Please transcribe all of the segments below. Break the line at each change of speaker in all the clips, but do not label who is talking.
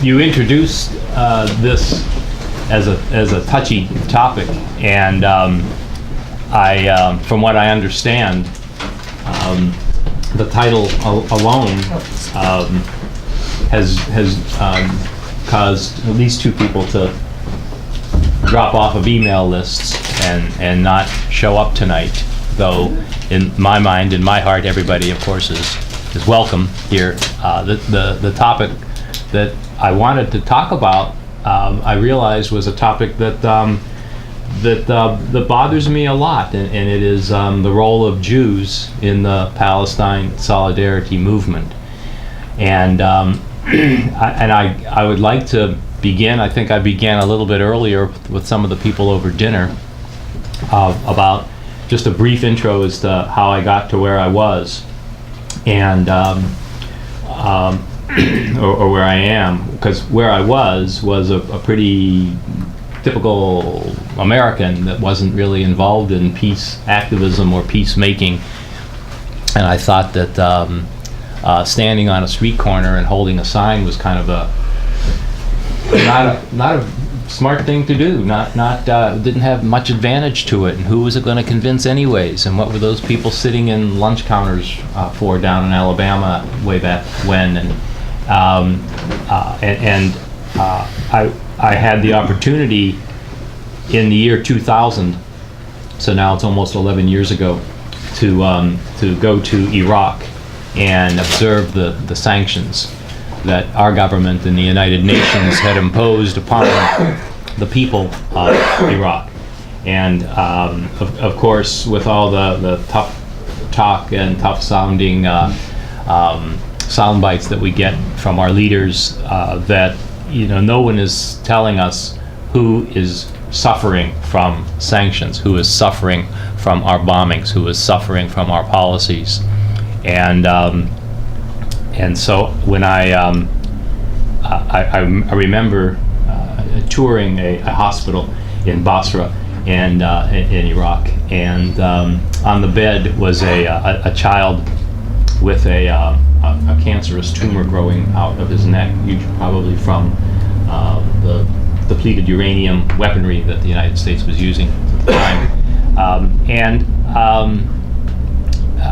you introduced this as a touchy topic, and from what I understand, the title alone has caused at least 2 people to drop off of email lists and not show up tonight. Though, in my mind, in my heart, everybody, of course, is welcome here. The topic that I wanted to talk about, I realized was a topic that bothers me a lot, and it is the role of Jews in the Palestine Solidarity movement. And I would like to begin. I think I began a little bit earlier with some of the people over dinner about just a brief intro as to how I got to where I was, and or where I am, because where I was a pretty typical American that wasn't really involved in peace activism or peacemaking, and I thought that standing on a street corner and holding a sign was kind of not a smart thing to do. Didn't have much advantage to it, and who was it going to convince anyways? And what were those people sitting in lunch counters for down in Alabama way back when? And I had the opportunity in the year 2000, so now it's almost 11 years ago, to go to Iraq and observe the sanctions that our government and the United Nations had imposed upon the people of Iraq. And of course, with all the tough talk and tough sounding sound bites that we get from our leaders, that no one is telling us who is suffering from sanctions, who is suffering from our bombings, who is suffering from our policies. And so when I remember touring a hospital in Basra and in Iraq, and on the bed was a child with a cancerous tumor growing out of his neck, probably from the depleted uranium weaponry that the United States was using at the time.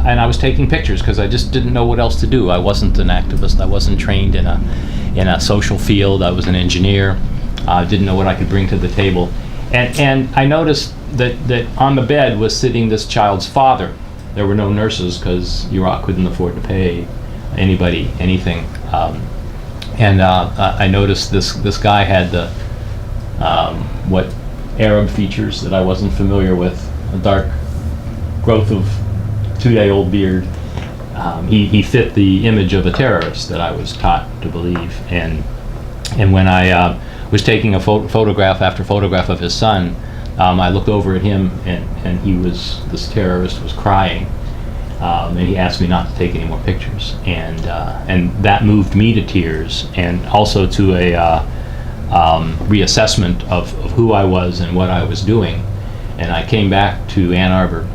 And I was taking pictures because I just didn't know what else to do. I wasn't an activist. I wasn't trained in a social field. I was an engineer. Didn't know what I could bring to the table. And I noticed that on the bed was sitting this child's father. There were no nurses because Iraq couldn't afford to pay anybody anything. And I noticed this guy had the what Arab features that I wasn't familiar with, a dark growth of 2-day-old beard. He fit the image of a terrorist that I was taught to believe. And when I was taking a photograph after photograph of his son, I looked over at him, and this terrorist was crying, and he asked me not to take any more pictures, and that moved me to tears, and also to a reassessment of who I was and what I was doing. And I came back to Ann Arbor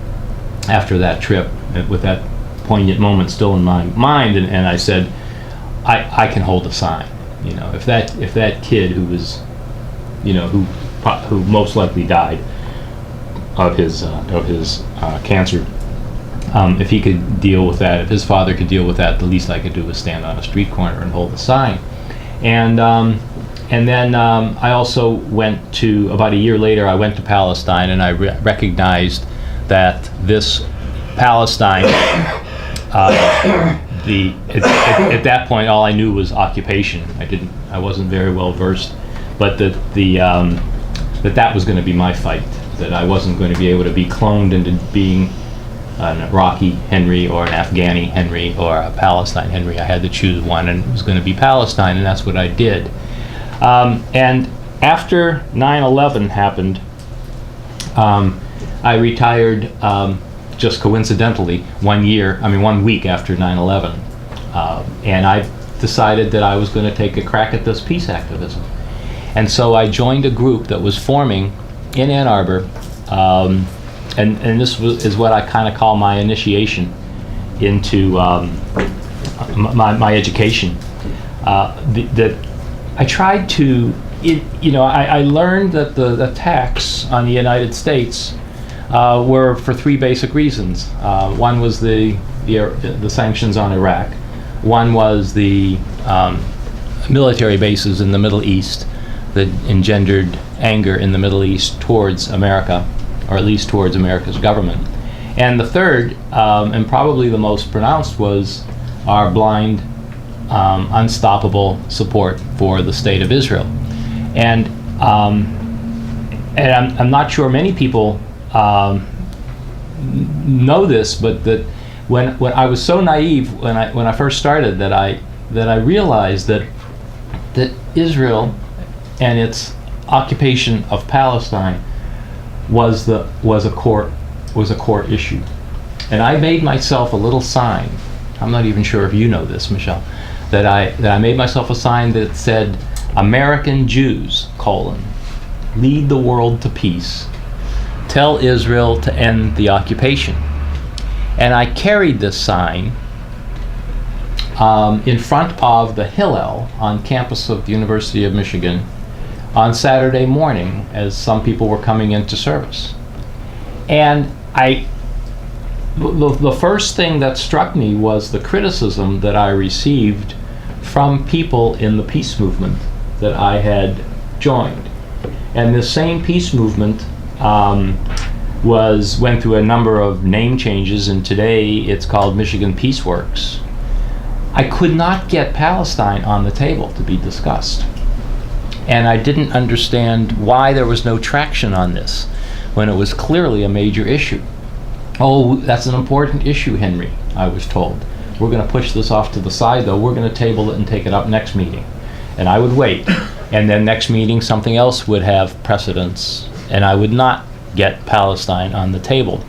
after that trip with that poignant moment still in my mind, and I said, I can hold a sign. If that kid who was, who most likely died of his cancer, if he could deal with that, if his father could deal with that, the least I could do was stand on a street corner and hold a sign. And then I also went to, about a year later, I went to Palestine, and I recognized that this Palestine, at that point, all I knew was occupation. I wasn't very well versed, but that was going to be my fight. That I wasn't going to be able to be cloned into being an Iraqi Henry or an Afghani Henry or a Palestine Henry. I had to choose one, and it was going to be Palestine, and that's what I did. And after 9/11 happened, I retired just coincidentally 1 week after 9/11, and I decided that I was going to take a crack at this peace activism. And so I joined a group that was forming in Ann Arbor, and this is what I kind of call my initiation into my education. I tried to, I learned that the attacks on the United States were for three basic reasons. One was the sanctions on Iraq. One was the military bases in the Middle East that engendered anger in the Middle East towards America, or at least towards America's government. And the third, and probably the most pronounced, was our blind, unstoppable support for the State of Israel. And I'm not sure many people know this, but that when I was so naive when I first started that I realized that Israel and its occupation of Palestine was a core issue. And I made myself a little sign. I'm not even sure if you know this, Michelle, that I made myself a sign that said, "American Jews, lead the world to peace. Tell Israel to end the occupation." And I carried this sign in front of the Hillel on campus of the University of Michigan on Saturday morning as some people were coming into service. And the first thing that struck me was the criticism that I received from people in the peace movement that I had joined. And this same peace movement went through a number of name changes, and today it's called Michigan Peace Works. I could not get Palestine on the table to be discussed. And I didn't understand why there was no traction on this when it was clearly a major issue. "Oh, that's an important issue, Henry," I was told. "We're going to push this off to the side, though. We're going to table it and take it up next meeting." And I would wait. And then next meeting, something else would have precedence, and I would not get Palestine on the table.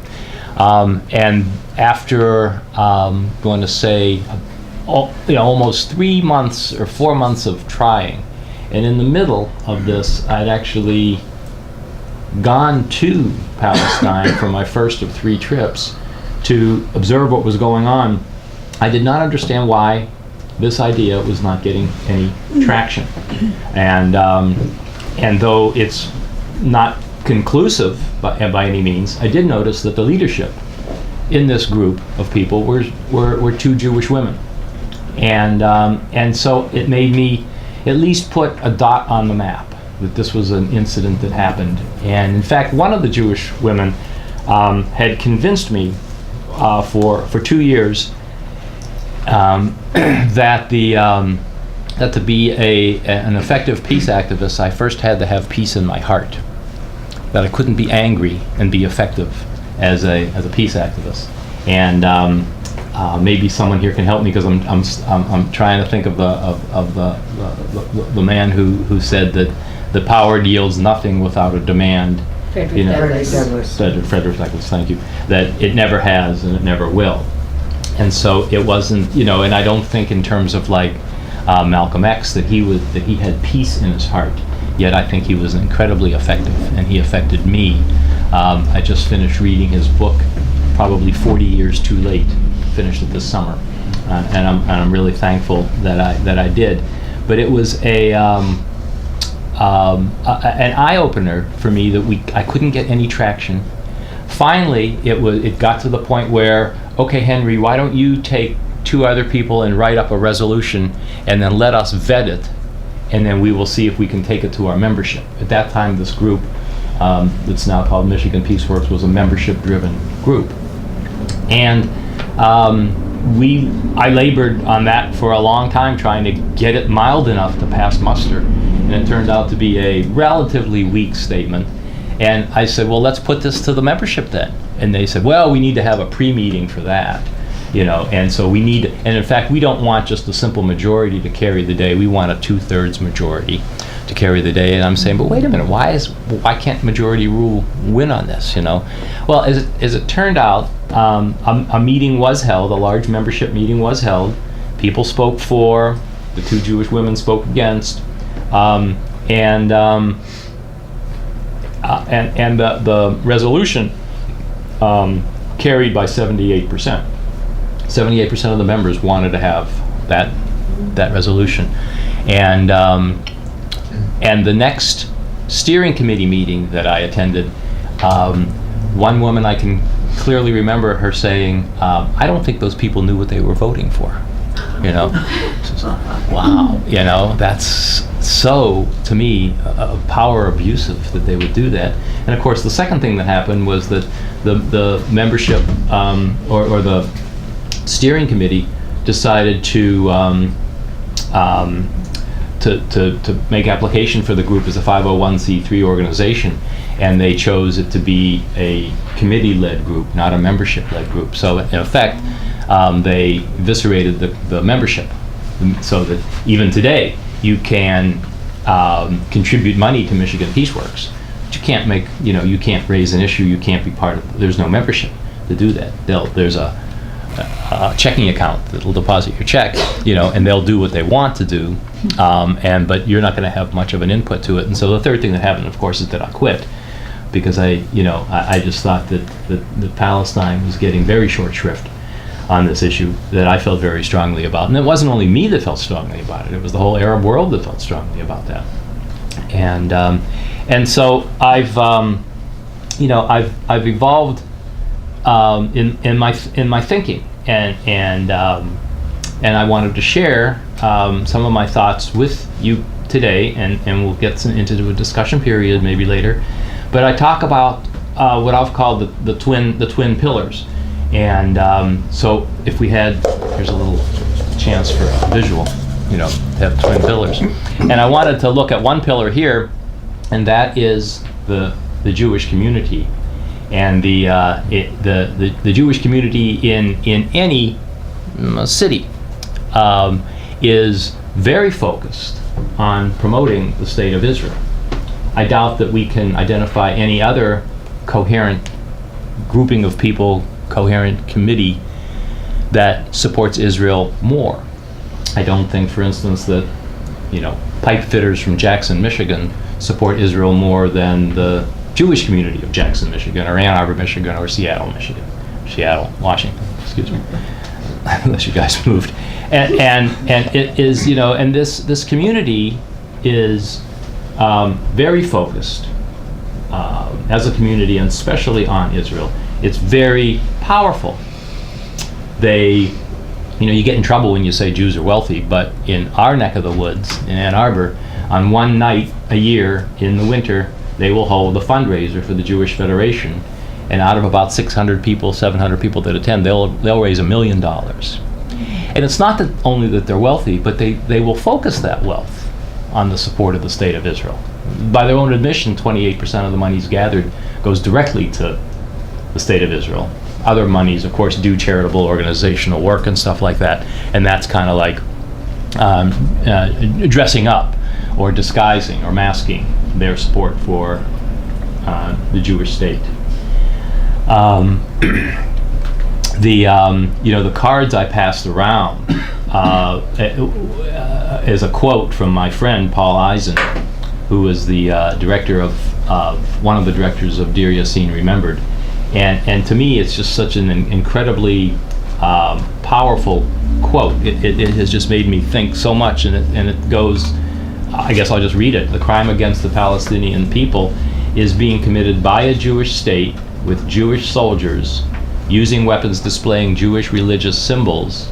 And after, going to say, almost 3 months or 4 months of trying, and in the middle of this, I'd actually gone to Palestine for my first of 3 trips to observe what was going on. I did not understand why this idea was not getting any traction. And though it's not conclusive by any means, I did notice that the leadership in this group of people were 2 Jewish women. And so it made me at least put a dot on the map that this was an incident that happened. And in fact, one of the Jewish women had convinced me for 2 years that to be an effective peace activist, I first had to have peace in my heart. That I couldn't be angry and be effective as a peace activist. And maybe someone here can help me, because I'm trying to think of the man who said that the power yields nothing without a demand.
Frederick
Douglass, thank you. That it never has and it never will. And so it wasn't, and I don't think in terms of like Malcolm X that he had peace in his heart. Yet I think he was incredibly effective, and he affected me. I just finished reading his book, probably 40 years too late. Finished it this summer, and I'm really thankful that I did. But it was an eye-opener for me that I couldn't get any traction. Finally, it got to the point where, okay, Henry, why don't you take 2 other people and write up a resolution, and then let us vet it, and then we will see if we can take it to our membership. At that time, this group, that's now called Michigan Peace Works, was a membership-driven group. And I labored on that for a long time, trying to get it mild enough to pass muster. And it turned out to be a relatively weak statement. And I said, well, let's put this to the membership then. And they said, well, we need to have a pre-meeting for that. And so and in fact, we don't want just a simple majority to carry the day. We want a 2/3 majority to carry the day. And I'm saying, but wait a minute, why can't majority rule win on this? Well, as it turned out, a meeting was held, a large membership meeting was held. People spoke for, the 2 Jewish women spoke against, and the resolution carried by 78%. 78% of the members wanted to have that resolution, and And the next steering committee meeting that I attended, one woman, I can clearly remember her saying, I don't think those people knew what they were voting for. You know, just, wow, you know, that's so, to me, power abusive that they would do that. And of course, the second thing that happened was that the membership or the steering committee decided to make application for the group as a 501c3 organization, and they chose it to be a committee-led group, not a membership-led group. So in effect, they eviscerated the membership, so that even today you can contribute money to Michigan Peaceworks, but you can't make, you can't raise an issue, you can't be part of, there's no membership to do that. There's a checking account that'll deposit your check, and they'll do what they want to do, but you're not going to have much of an input to it. And so the third thing that happened, of course, is that I quit, because I just thought that Palestine was getting very short shrift on this issue that I felt very strongly about. And it wasn't only me that felt strongly about it, it was the whole Arab world that felt strongly about that. And so I've evolved in my thinking, and I wanted to share some of my thoughts with you today, and we'll get into a discussion period maybe later. But I talk about what I've called the twin pillars. And so if we had, here's a little chance for a visual, to have twin pillars. And I wanted to look at one pillar here, and that is the Jewish community. And the Jewish community in any city is very focused on promoting the state of Israel. I doubt that we can identify any other coherent grouping of people, coherent committee that supports Israel more. I don't think, for instance, that pipe fitters from Jackson, Michigan support Israel more than the Jewish community of Jackson, Michigan, or Ann Arbor, Michigan, or Seattle, Washington, excuse me, unless you guys moved. And it is, and this community is very focused as a community, and especially on Israel. It's very powerful. You get in trouble when you say Jews are wealthy, but in our neck of the woods, in Ann Arbor, on one night a year in the winter, they will hold a fundraiser for the Jewish Federation, and out of about 600 people, 700 people that attend, they'll raise $1 million. And it's not that only that they're wealthy, but they will focus that wealth on the support of the state of Israel. By their own admission, 28% of the monies gathered goes directly to the state of Israel. Other monies, of course, do charitable organizational work and stuff like that, and that's kind of like dressing up or disguising or masking their support for the Jewish state. The cards I passed around is a quote from my friend Paul Eisen, who is the director of one of the directors of Dear Yassin Remembered. And to me, it's just such an incredibly powerful quote. It has just made me think so much, and it goes, I guess I'll just read it. The crime against the Palestinian people is being committed by a Jewish state with Jewish soldiers using weapons displaying Jewish religious symbols,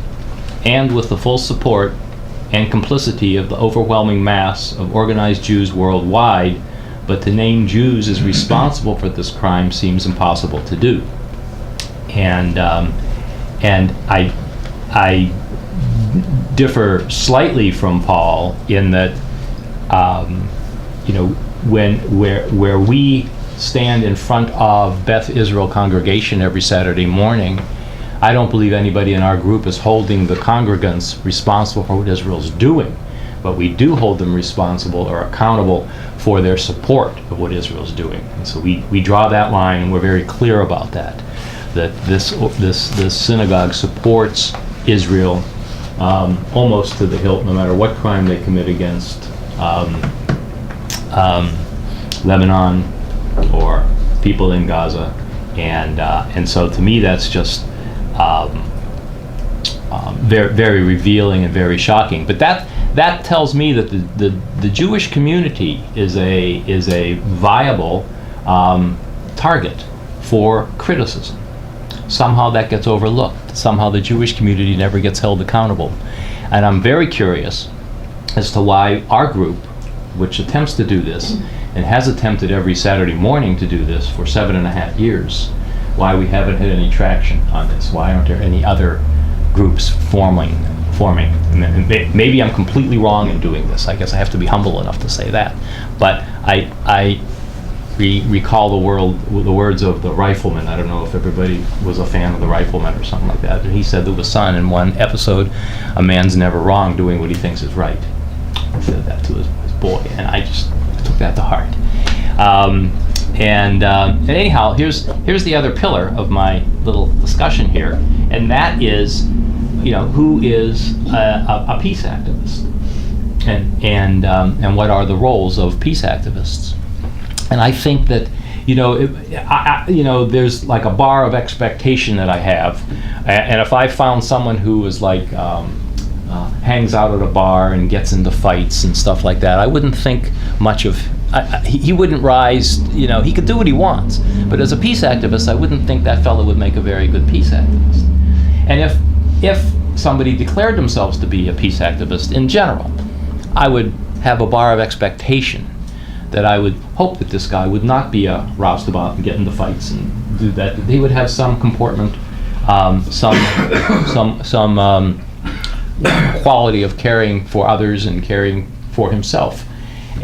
and with the full support and complicity of the overwhelming mass of organized Jews worldwide. But to name Jews as responsible for this crime seems impossible to do. And I differ slightly from Paul in that where we stand in front of Beth Israel congregation every Saturday morning, I don't believe anybody in our group is holding the congregants responsible for what Israel's doing. But we do hold them responsible or accountable for their support of what Israel's doing. And so we draw that line, and we're very clear about that this synagogue supports Israel almost to the hilt, no matter what crime they commit against Lebanon or people in Gaza. And so to me, that's just very, very revealing and very shocking. But that tells me that the Jewish community is a viable target for criticism. Somehow that gets overlooked. Somehow the Jewish community never gets held accountable. And I'm very curious as to why our group, which attempts to do this, and has attempted every Saturday morning to do this for 7.5 years, why we haven't had any traction on this. Why aren't there any other groups forming? And maybe I'm completely wrong in doing this. I guess I have to be humble enough to say that. But I recall the words of the Rifleman. I don't know if everybody was a fan of the Rifleman or something like that. And he said to the son in one episode, "A man's never wrong doing what he thinks is right." He said that to his boy, and I just took that to heart. And anyhow, here's the other pillar of my little discussion here, and that is, who is a peace activist, and what are the roles of peace activists? And I think that there's like a bar of expectation that I have, and if I found someone who was like hangs out at a bar and gets into fights and stuff like that, I wouldn't think much of. He wouldn't rise. He could do what he wants, but as a peace activist, I wouldn't think that fellow would make a very good peace activist. And if somebody declared themselves to be a peace activist in general, I would have a bar of expectation that I would hope that this guy would not be a roustabout and get into fights and do that. He would have some comportment, some quality of caring for others and caring for himself.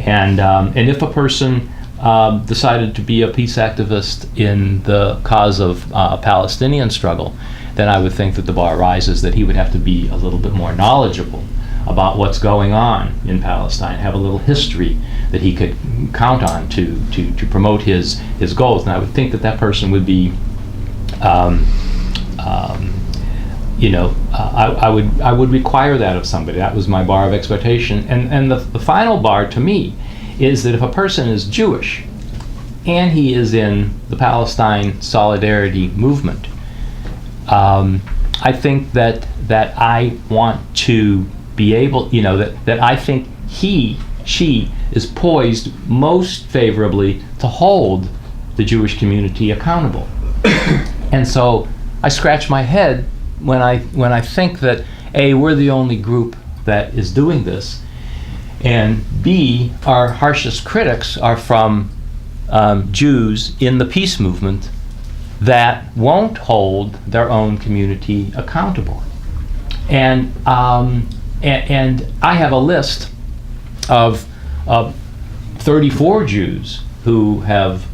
And if a person decided to be a peace activist in the cause of Palestinian struggle, then I would think that the bar rises that he would have to be a little bit more knowledgeable about what's going on in Palestine, have a little history that he could count on to promote his goals. And I would think that person would be, I would require that of somebody. That was my bar of expectation. And the final bar to me is that if a person is Jewish and he is in the Palestine solidarity movement, I think that I want to be able, that I think she is poised most favorably to hold the Jewish community accountable. And so I scratch my head when I think that A, we're the only group that is doing this, and B, our harshest critics are from Jews in the peace movement that won't hold their own community accountable. And I have a list of 34 Jews who have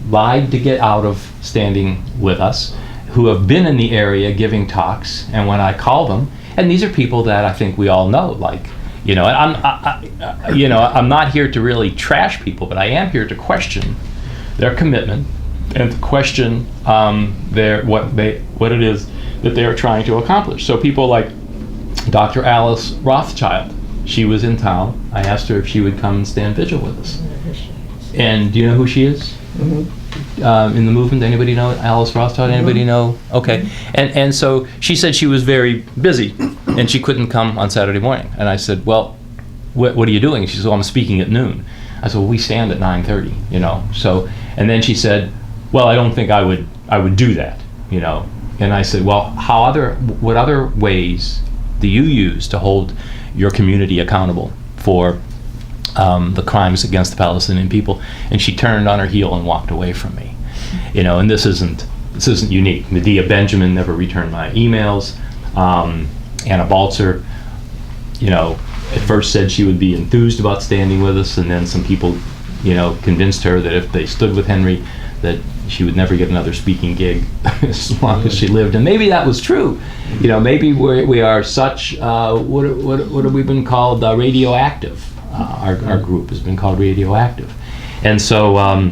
lied to get out of standing with us, who have been in the area giving talks, and when I call them, and these are people that I think we all know, I'm not here to really trash people, but I am here to question their commitment and to question what it is that they are trying to accomplish. So people like Dr. Alice Rothschild, she was in town. I asked her if she would come and stand vigil with us. And do you know who she is? Mm-hmm. In the movement, anybody know Alice Rothschild? Anybody mm-hmm. know? Okay. And so she said she was very busy and she couldn't come on Saturday morning. And I said, well, what are you doing? She said, well, I'm speaking at noon. I said, well, we stand at 9:30, So, and then she said, well, I don't think I would do that, And I said, well, what other ways do you use to hold your community accountable for the crimes against the Palestinian people? And she turned on her heel and walked away from me. And this isn't unique. Medea Benjamin never returned my emails. Anna Balzer, at first said she would be enthused about standing with us, and then some people, convinced her that if they stood with Henry, that she would never get another speaking gig as long as she lived. And maybe that was true. Maybe we are such, what have we been called, radioactive. Our group has been called radioactive. And so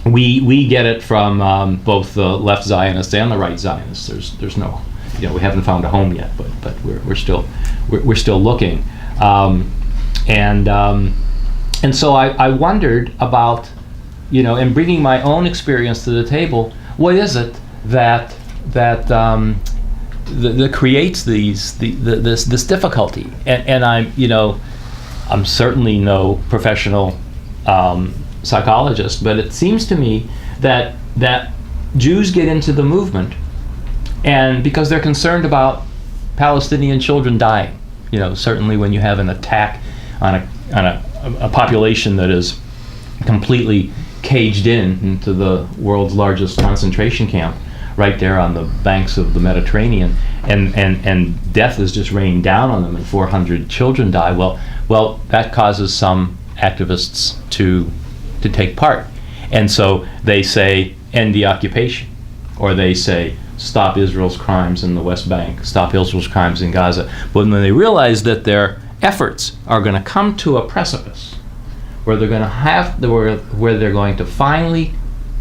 we get it from both the left Zionists and the right Zionists. There's no, we haven't found a home yet, but we're still looking. And so I wondered about, and bringing my own experience to the table, what is it that that creates this difficulty. And I'm certainly no professional psychologist, but it seems to me that Jews get into the movement, and because they're concerned about Palestinian children dying. Certainly when you have an attack on a population that is completely caged into the world's largest concentration camp, right there on the banks of the Mediterranean, and death is just rained down on them, and 400 children die. Well, that causes some activists to take part, and so they say end the occupation, or they say stop Israel's crimes in the West Bank, stop Israel's crimes in Gaza. But when they realize that their efforts are going to come to a precipice where they're going to where they're going to finally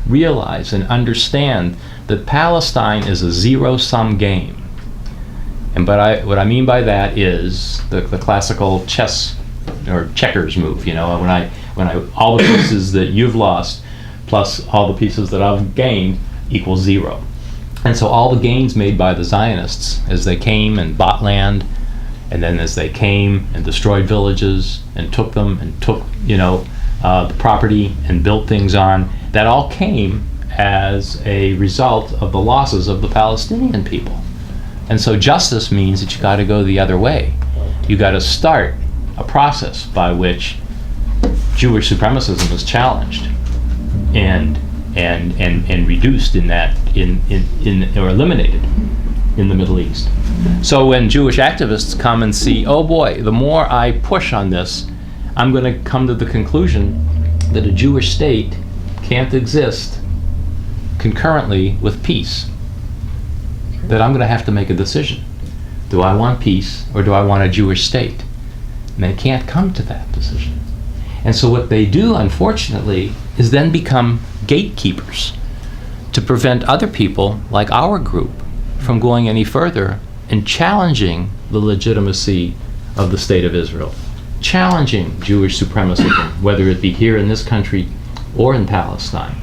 realize and understand that Palestine is a zero-sum game. And what I mean by that is the classical chess or checkers move. When I all the pieces that you've lost plus all the pieces that I've gained equals zero. And so all the gains made by the Zionists as they came and bought land, and then as they came and destroyed villages and took them and took the property and built things on, that all came as a result of the losses of the Palestinian people. And so justice means that you got to go the other way. You got to start a process by which Jewish supremacism is challenged and reduced or eliminated in the Middle East. So when Jewish activists come and see, oh boy, the more I push on this, I'm going to come to the conclusion that a Jewish state can't exist concurrently with peace, that I'm going to have to make a decision. Do I want peace or do I want a Jewish state? And they can't come to that decision. And so what they do, unfortunately, is then become gatekeepers to prevent other people like our group from going any further and challenging the legitimacy of the State of Israel, challenging Jewish supremacism, whether it be here in this country or in Palestine.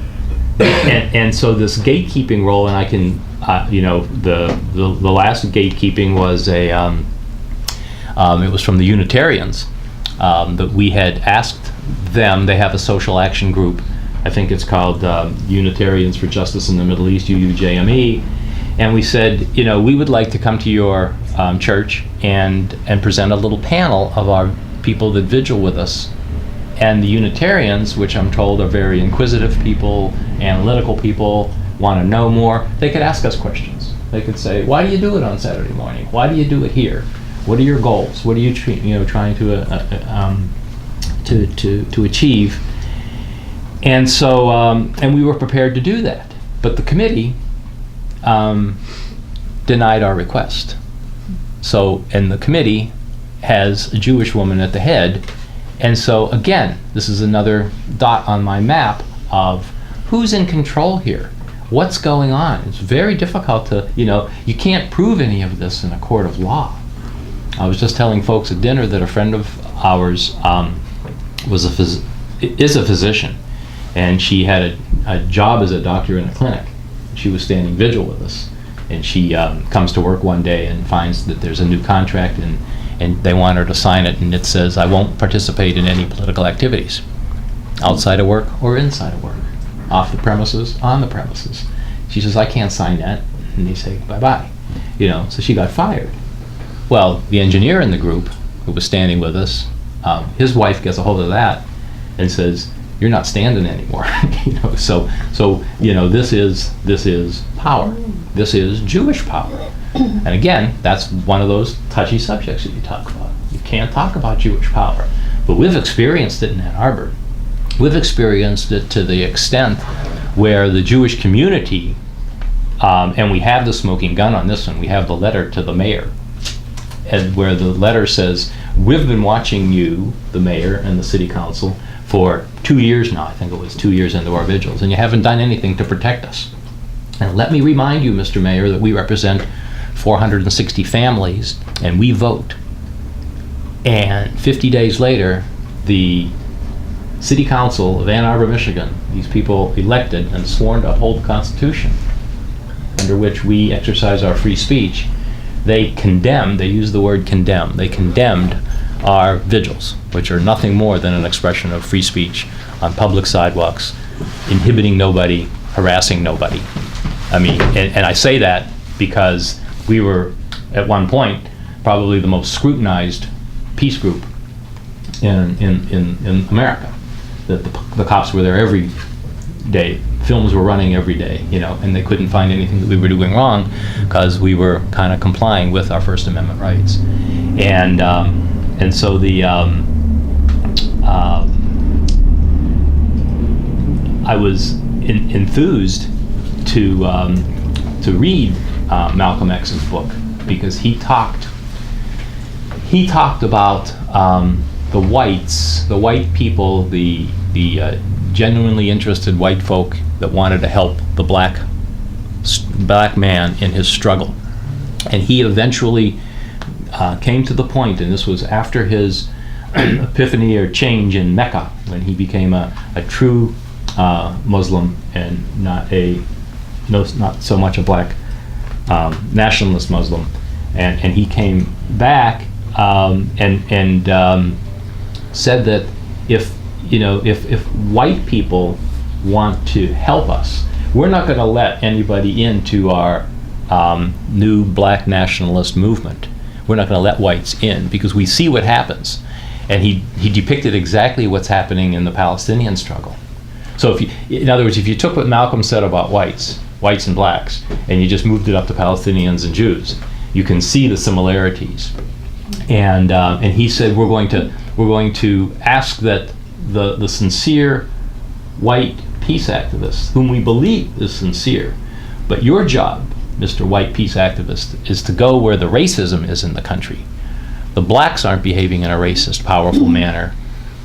And so this gatekeeping role, and I can, the last gatekeeping was it was from the Unitarians, that we had asked them. They have a social action group. I think it's called Unitarians for Justice in the Middle East, UUJME. And we said, we would like to come to your church and present a little panel of our people that vigil with us. And the Unitarians, which I'm told are very inquisitive people, analytical people, want to know more, they could ask us questions. They could say, why do you do it on Saturday morning? Why do you do it here? What are your goals? What are you trying to achieve? And so, and we were prepared to do that. But the committee denied our request. So, and the committee has a Jewish woman at the head. And so, again, this is another dot on my map of who's in control here. What's going on? It's very difficult to, you can't prove any of this in a court of law. I was just telling folks at dinner that a friend of ours is a physician, and she had a job as a doctor in a clinic. She was standing vigil with us, and she comes to work one day and finds that there's a new contract, and they want her to sign it, and it says, I won't participate in any political activities, outside of work or inside of work, off the premises, on the premises. She says, I can't sign that. And they say, bye-bye. So she got fired. Well, the engineer in the group who was standing with us, his wife gets a hold of that and says, you're not standing anymore. So this is power. This is Jewish power. And again, that's one of those touchy subjects that you talk about. You can't talk about Jewish power. But we've experienced it in Ann Arbor. We've experienced it to the extent where the Jewish community, and we have the smoking gun on this one, we have the letter to the mayor, and where the letter says, we've been watching you, the mayor and the city council, for 2 years now. I think it was 2 years into our vigils, and you haven't done anything to protect us. And let me remind you, Mr. Mayor, that we represent 460 families, and we vote. And 50 days later, the City Council of Ann Arbor, Michigan, these people elected and sworn to uphold the Constitution, under which we exercise our free speech, they used the word condemn, they condemned our vigils, which are nothing more than an expression of free speech on public sidewalks, inhibiting nobody, harassing nobody. I mean, and I say that because we were, at one point, probably the most scrutinized peace group in America. That the cops were there every day, films were running every day, you know, and they couldn't find anything that we were doing wrong because we were kind of complying with our First Amendment rights. And so the I was enthused to read Malcolm X's book, because he talked about the whites, the white people, the genuinely interested white folk that wanted to help the black man in his struggle. And he eventually came to the point, and this was after his epiphany or change in Mecca, when he became a true Muslim and not so much a black nationalist Muslim, and he came back and said that if white people want to help us, we're not going to let anybody into our new black nationalist movement. We're not going to let whites in, because we see what happens. And he depicted exactly what's happening in the Palestinian struggle. So in other words, if you took what Malcolm said about whites and blacks, and you just moved it up to Palestinians and Jews, you can see the similarities. And he said, we're going to ask that the sincere white peace activists, whom we believe is sincere, but your job, Mr. White Peace Activist, is to go where the racism is in the country. The blacks aren't behaving in a racist, powerful manner.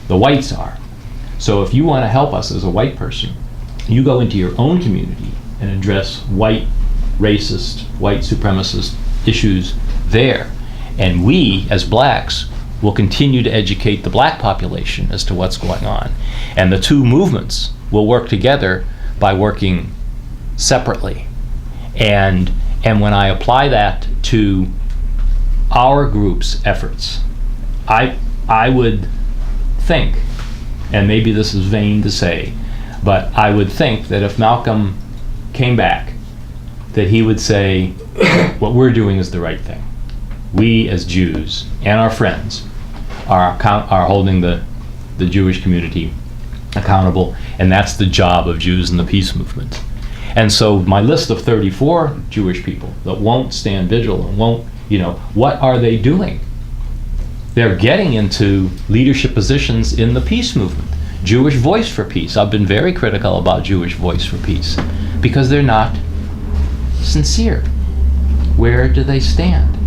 The whites are. So if you want to help us as a white person, you go into your own community and address white racist, white supremacist issues there. And we, as blacks, will continue to educate the black population as to what's going on. And the two movements will work together by working separately. And when I apply that to our group's efforts, I would think, and maybe this is vain to say, but I would think that if Malcolm came back, that he would say, what we're doing is the right thing. We as Jews and our friends are holding the Jewish community accountable, and that's the job of Jews in the peace movement. And so my list of 34 Jewish people that won't stand vigil and won't, what are they doing? They're getting into leadership positions in the peace movement. Jewish Voice for Peace. I've been very critical about Jewish Voice for Peace because they're not sincere. Where do they stand?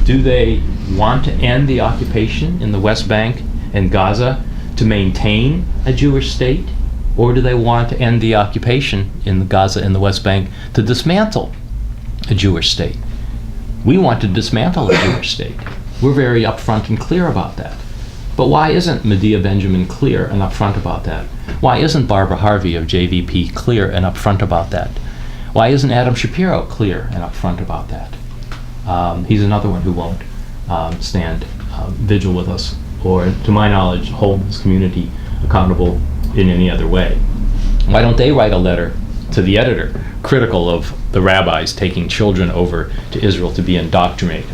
Do they want to end the occupation in the West Bank and Gaza to maintain a Jewish state? Or do they want to end the occupation in Gaza and the West Bank to dismantle a Jewish state? We want to dismantle a Jewish state. We're very upfront and clear about that. But why isn't Medea Benjamin clear and upfront about that? Why isn't Barbara Harvey of JVP clear and upfront about that? Why isn't Adam Shapiro clear and upfront about that? He's another one who won't stand vigil with us, or, to my knowledge, hold his community accountable in any other way. Why don't they write a letter to the editor critical of the rabbis taking children over to Israel to be indoctrinated,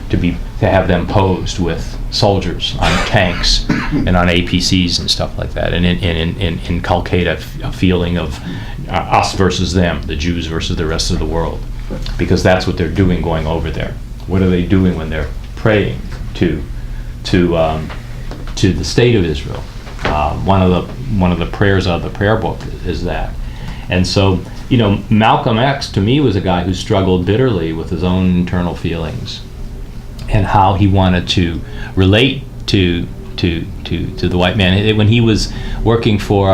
to have them posed with soldiers on tanks and on APCs and stuff like that, and inculcate a feeling of us versus them, the Jews versus the rest of the world, because that's what they're doing going over there. What are they doing when they're praying to the state of Israel? One of the prayers out of the prayer book is that. And so, Malcolm X to me was a guy who struggled bitterly with his own internal feelings and how he wanted to relate to the white man. When he was working for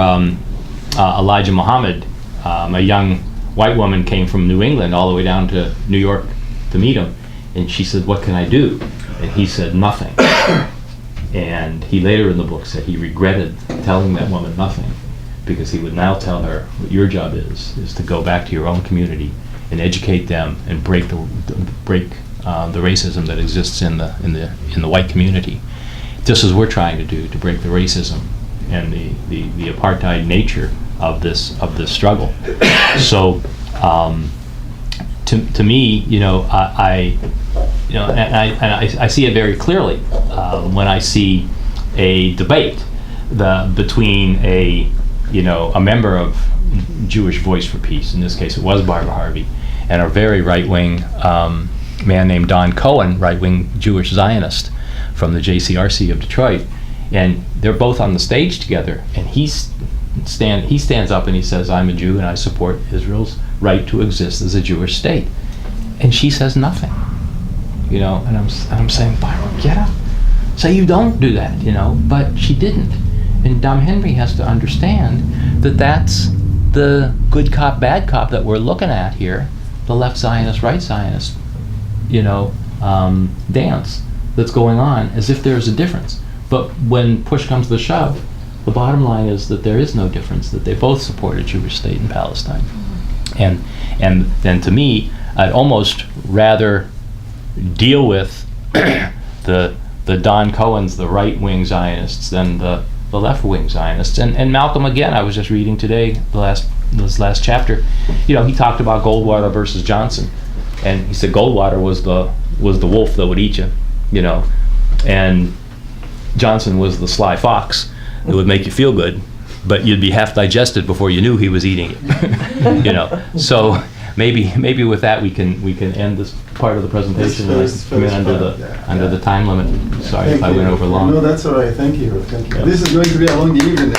Elijah Muhammad, a young white woman came from New England all the way down to New York to meet him, and she said, "What can I do?" And he said, "Nothing." And he later in the book said he regretted telling that woman nothing, because he would now tell her, what your job is to go back to your own community and educate them and break the racism that exists in the white community, just as we're trying to do to break the racism and the apartheid nature of this struggle. So, to me, I see it very clearly when I see a debate between a member of Jewish Voice for Peace, in this case it was Barbara Harvey, and a very right-wing man named Don Cohen, right-wing Jewish Zionist from the JCRC of Detroit, and they're both on the stage together, and he stands up and he says, "I'm a Jew and I support Israel's right to exist as a Jewish state," and she says nothing, and I'm saying, Byron, get up, say you don't do that, but she didn't. And Dom Henry has to understand that that's the good cop, bad cop that we're looking at here, the left Zionist, right Zionist, dance that's going on, as if there's a difference. But when push comes to shove, the bottom line is that there is no difference, that they both support a Jewish state in Palestine. And then to me, I'd almost rather deal with the Don Cohens, the right-wing Zionists, than the left-wing Zionists. And Malcolm, again, I was just reading today, this last chapter, he talked about Goldwater versus Johnson. And he said Goldwater was the wolf that would eat you, and Johnson was the sly fox that would make you feel good, but you'd be half digested before you knew he was eating it. So maybe with that we can end this part of the presentation. Under the time limit. Sorry if I went over long.
No, that's all right. Thank you. This is going to be a long evening.